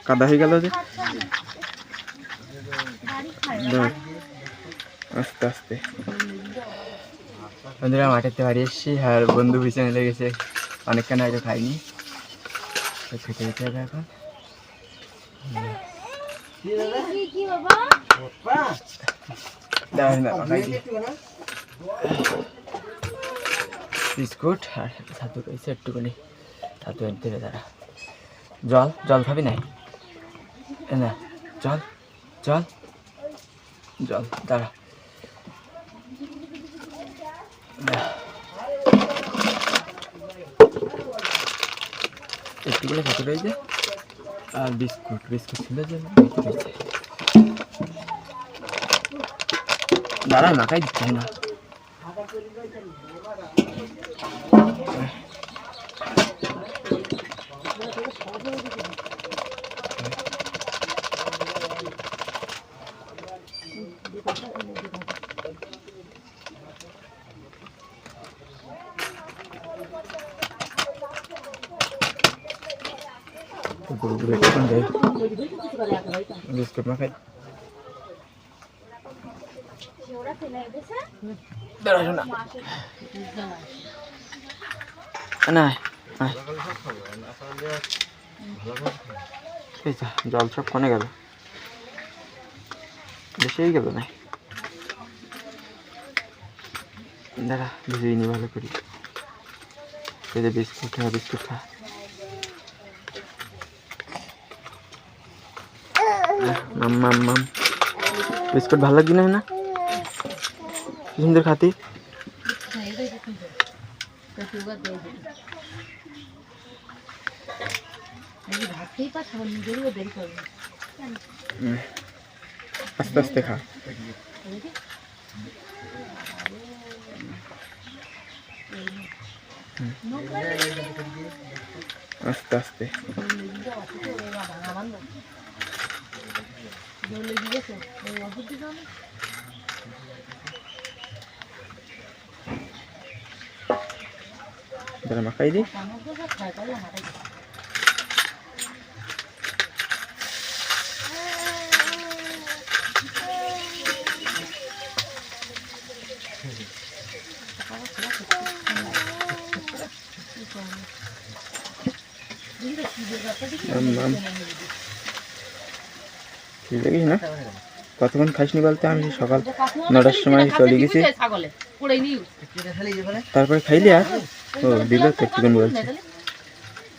কাদা হয়ে গেল যে। আস্তে আস্তে বন্ধুরা মাঠেতে বাড়ি এসছি আর বন্ধু পিছনে লেগেছে, অনেকক্ষণ হয়তো খাইনি, খেতে যেতে হবে এখন। বিস্কুট আর ছাতু খাইছে একটুখানি, ছাতু এনে দেবে তারা। জল জল খাবি না? না জল জল জল দাঁড়া। একটু করে ছাতু রয়েছে আর বিস্কুট বিস্কুট ছিল যে রয়েছে। দাঁড়া মাখাই দিচ্ছে না। বিস্কুট মাখাই জল সব কনে গেল, বেশিই গেল না। দাঁড়া বুঝিয়ে নি ভালো করি। বিস্কুট খা বিস্কুট খা। মাম বিস্কুট ভালো লাগছে না? কি সুন্দর খাতি। আস্তে আস্তে খা। আস্তে আস্তে মাখাই দি। দেখিস না কতক্ষণ খাসনি বলতে? আমি সকাল 9টার সময় চলে গেছি, তারপরে খাইলি আর ও দিল তো একটুখানি বলছে,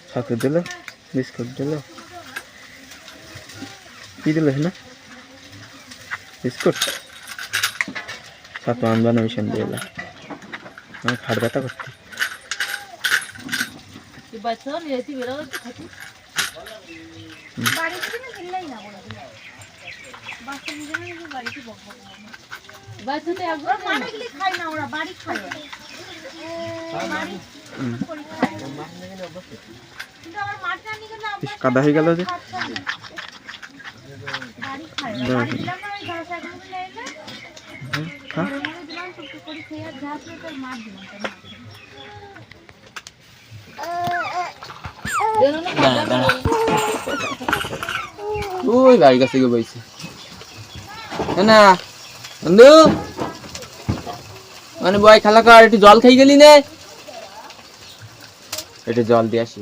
ছাতু দিল বিস্কুট দিল। কি দিল না? বিস্কুট ছাতু আনবানো মিশন দিয়ে এলাম। আমি খাট ব্যথা করতে। কাদা হয়ে গেল যে। ওই বাড়ি কাছে গিয়ে বইছে না বন্ধু, মানে বয় খেলা কর, একটু জল খাই গেলি নে, একটু জল দিয়ে আসি।